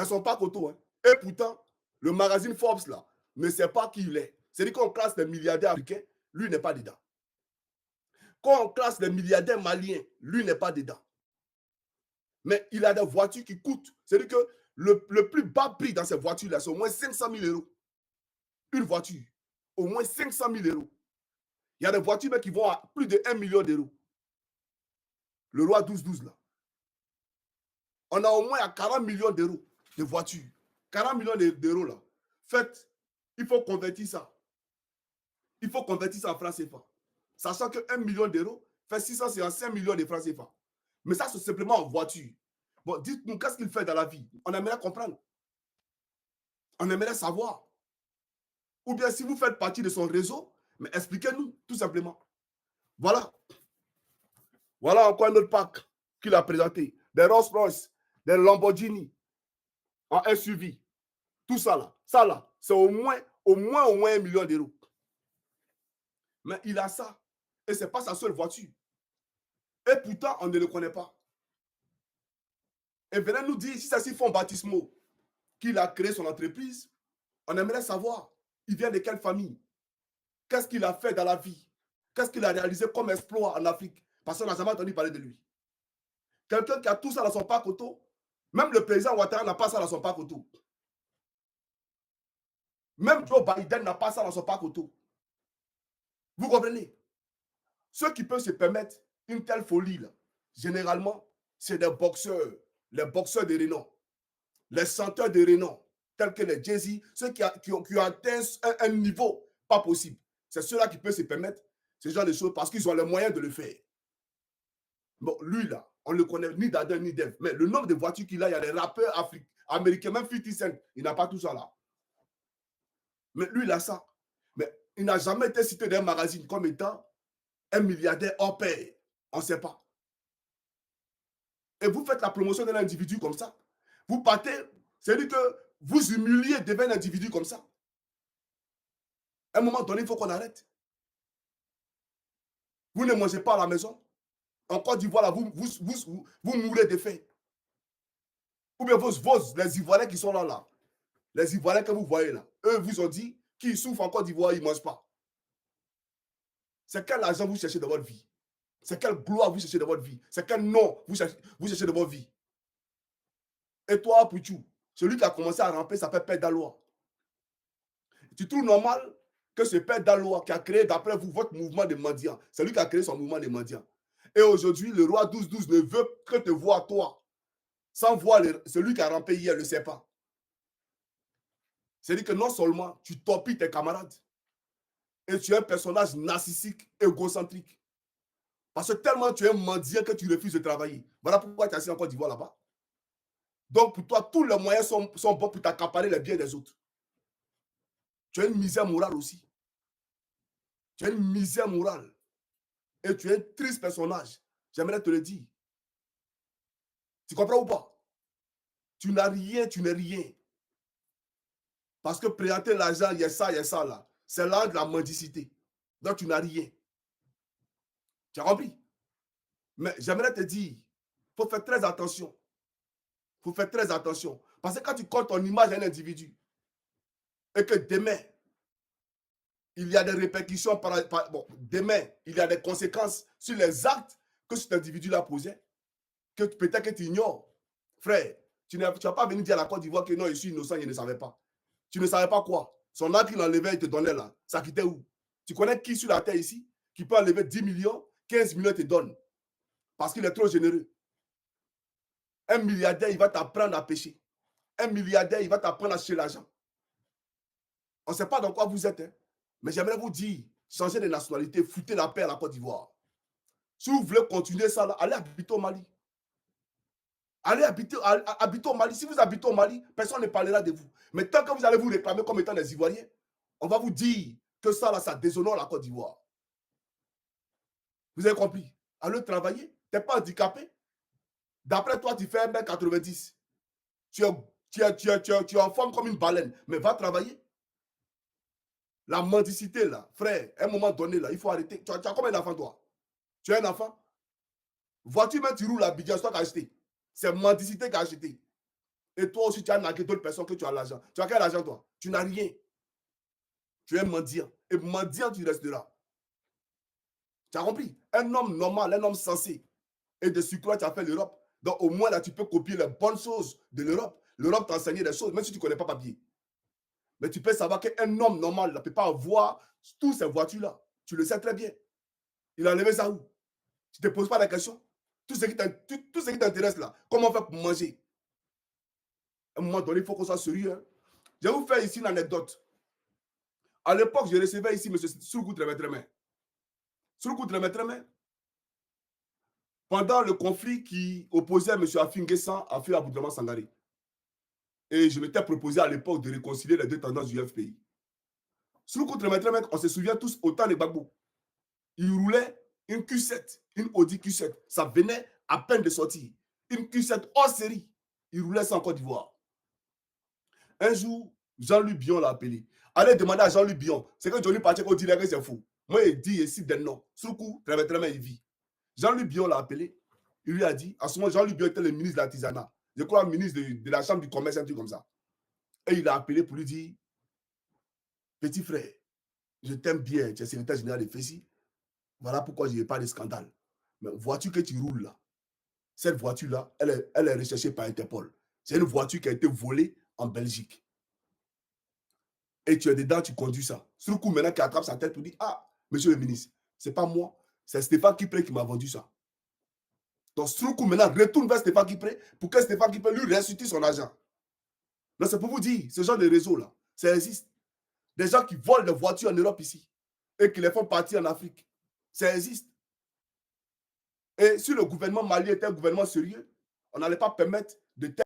dans son parc auto. Hein. Et pourtant, le magazine Forbes, là, ne sait pas qui il est. C'est-à-dire qu'on classe les milliardaires africains, lui n'est pas dedans. Quand on classe les milliardaires maliens, lui n'est pas dedans. Mais il a des voitures qui coûtent. C'est-à-dire que le plus bas prix dans ces voitures-là, c'est au moins 500 000 euros. Une voiture, au moins 500 000 euros. Il y a des voitures qui vont à plus de 1 million d'euros. Le roi 12-12, là. On a au moins à 40 millions d'euros de voitures. 40 millions d'euros, là. Faites, il faut convertir ça. Il faut convertir ça en francs CFA. Sachant que 1 million d'euros fait 655 millions de francs CFA. Mais ça, c'est simplement en voiture. Bon, dites-nous, qu'est-ce qu'il fait dans la vie? On aimerait comprendre. On aimerait savoir. Ou bien si vous faites partie de son réseau, mais expliquez-nous, tout simplement. Voilà. Voilà encore un autre pack qu'il a présenté. Des Rolls-Royce, des Lamborghini en SUV. Tout ça là, c'est au moins 1 million d'euros. Mais il a ça. Et ce n'est pas sa seule voiture. Et pourtant, on ne le connaît pas. Et venez nous dire, si c'est si fonds baptismaux qu'il a créé son entreprise, on aimerait savoir, il vient de quelle famille? Qu'est-ce qu'il a fait dans la vie? Qu'est-ce qu'il a réalisé comme exploit en Afrique? Parce qu'on n'a jamais entendu parler de lui. Quelqu'un qui a tout ça dans son parc auto, même le président Ouattara n'a pas ça dans son parc auto. Même Joe Biden n'a pas ça dans son parc auto. Vous comprenez? Ceux qui peuvent se permettre une telle folie, là, généralement, c'est des boxeurs, les boxeurs de renom, les chanteurs de renom, tels que les Jay-Z, ceux qui ont atteint un niveau pas possible. C'est ceux-là qui peuvent se permettre ce genre de choses parce qu'ils ont les moyens de le faire. Bon, lui, là, on ne le connaît ni d'Adam ni d'Ève. Mais le nombre de voitures qu'il a, il y a des rappeurs américains, même 50 Cent, il n'a pas tout ça là. Mais lui, il a ça. Mais il n'a jamais été cité dans un magazine comme étant un milliardaire hors pair. On ne sait pas. Et vous faites la promotion d'un individu comme ça. Vous partez, c'est-à-dire que vous humiliez devant un individu comme ça. À un moment donné, il faut qu'on arrête. Vous ne mangez pas à la maison. En Côte d'Ivoire, là, vous mourrez de faim. Ou bien les Ivoiriens qui sont là, les Ivoiriens que vous voyez là, eux vous ont dit qu'ils souffrent en Côte d'Ivoire, ils ne mangent pas. C'est quel argent vous cherchez dans votre vie? C'est quelle gloire vous cherchez dans votre vie? C'est quel nom vous cherchez dans votre vie? Et toi, Pouchou, celui qui a commencé à ramper s'appelle Père Dalois. Tu trouves normal que ce Père Dalois qui a créé, d'après vous, votre mouvement de mendiants, c'est lui qui a créé son mouvement de mendiants. Et aujourd'hui, le roi 12-12 ne veut que te voir toi, sans voir celui qui a rampé hier, ne le sait pas. C'est-à-dire que non seulement tu torpilles tes camarades, et tu es un personnage narcissique, égocentrique. Parce que tellement tu es un mendiant que tu refuses de travailler. Voilà pourquoi tu es assis en Côte d'Ivoire là-bas. Donc pour toi, tous les moyens sont bons pour t'accaparer les biens des autres. Tu as une misère morale aussi. Tu as une misère morale. Et tu es un triste personnage. J'aimerais te le dire. Tu comprends ou pas? Tu n'as rien, tu n'es rien. Parce que présenter l'argent, il y a ça là. C'est là de la mendicité. Donc tu n'as rien. Tu as compris? Mais j'aimerais te dire, il faut faire très attention. Il faut faire très attention. Parce que quand tu comptes ton image à un individu, et que demain, il y a des répercussions, demain, il y a des conséquences sur les actes que cet individu-là posait, que peut-être que tu ignores. Frère, tu ne vas pas venir dire à la Côte d'Ivoire que non, je suis innocent, je ne savais pas. Tu ne savais pas quoi? Son acte qu'il enlevait, il te donnait là. Ça quittait où? Tu connais qui sur la terre ici qui peut enlever 10 millions, 15 millions, te donne? Parce qu'il est trop généreux. Un milliardaire, il va t'apprendre à pêcher. Un milliardaire, il va t'apprendre à chercher l'argent. On ne sait pas dans quoi vous êtes. Hein? Mais j'aimerais vous dire, changez de nationalité, foutez la paix à la Côte d'Ivoire. Si vous voulez continuer ça, là, allez habiter au Mali. Allez habiter au Mali. Si vous habitez au Mali, personne ne parlera de vous. Mais tant que vous allez vous réclamer comme étant des Ivoiriens, on va vous dire que ça, là, ça déshonore la Côte d'Ivoire. Vous avez compris? Allez travailler. Tu n'es pas handicapé. D'après toi, tu fais 1m90. Tu es en forme comme une baleine. Mais va travailler. La mendicité, là, frère, à un moment donné, là, il faut arrêter. Tu as combien d'enfants, toi? Tu as un enfant? Voiture, même tu roules à Bidjan, c'est toi qui as acheté. C'est mendicité qui a acheté. Et toi aussi, tu as nargué d'autres personnes que tu as l'argent. Tu as quel argent, toi? Tu n'as rien. Tu es mendiant. Et mendiant, tu resteras. Tu as compris? Un homme normal, un homme sensé. Et de surcroît, tu as fait l'Europe. Donc, au moins, là, tu peux copier les bonnes choses de l'Europe. L'Europe t'a enseigné des choses, même si tu ne connais pas papier. Mais tu peux savoir qu'un homme normal ne peut pas avoir toutes ces voitures-là. Tu le sais très bien. Il a enlevé ça où? Tu ne te poses pas la question. Tout ce qui t'intéresse là, comment faire pour manger? À un moment donné, il faut qu'on soit sérieux. Hein. Je vais vous faire ici une anecdote. À l'époque, je recevais ici M. Soukou Tremetreme. Soukou Tremetreme, pendant le conflit qui opposait M. Afin Guessan à Feu Aboudraman Sangari. Et je m'étais proposé à l'époque de réconcilier les deux tendances du FPI. Soukou Tremetreme, on se souvient tous autant de Gbagbo. Il roulait une Q7, une Audi Q7. Ça venait à peine de sortir. Une Q7 hors série. Il roulait ça en Côte d'Ivoire. Un jour, Jean-Louis Bion l'a appelé. Allez demander à Jean-Louis Bion. C'est que Johnny Pacheco dit que c'est fou. Moi, il dit ici des noms. Sur le coup, très bien, il vit. Jean-Louis Bion l'a appelé. Il lui a dit, à ce moment, Jean-Louis Bion était le ministre de l'artisanat. Je crois, ministre de la Chambre du commerce, un truc comme ça. Et il a appelé pour lui dire, petit frère, je t'aime bien, tu es secrétaire général de FESI. Voilà pourquoi je n'ai pas de scandale. Mais voiture que tu roules là, cette voiture-là, elle est recherchée par Interpol. C'est une voiture qui a été volée en Belgique. Et tu es dedans, tu conduis ça. Sur le coup, maintenant, qui attrape sa tête pour dire, ah, monsieur le ministre, c'est pas moi, c'est Stéphane Kipré qui m'a vendu ça. Donc, sur le coup, maintenant, retourne vers Stéphane Kipré pour que Stéphane Kipré lui restitue son argent. Donc, c'est pour vous dire, ce genre de réseau-là, ça existe. Des gens qui volent des voitures en Europe ici et qui les font partir en Afrique. Ça existe. Et si le gouvernement malien était un gouvernement sérieux, on n'allait pas permettre de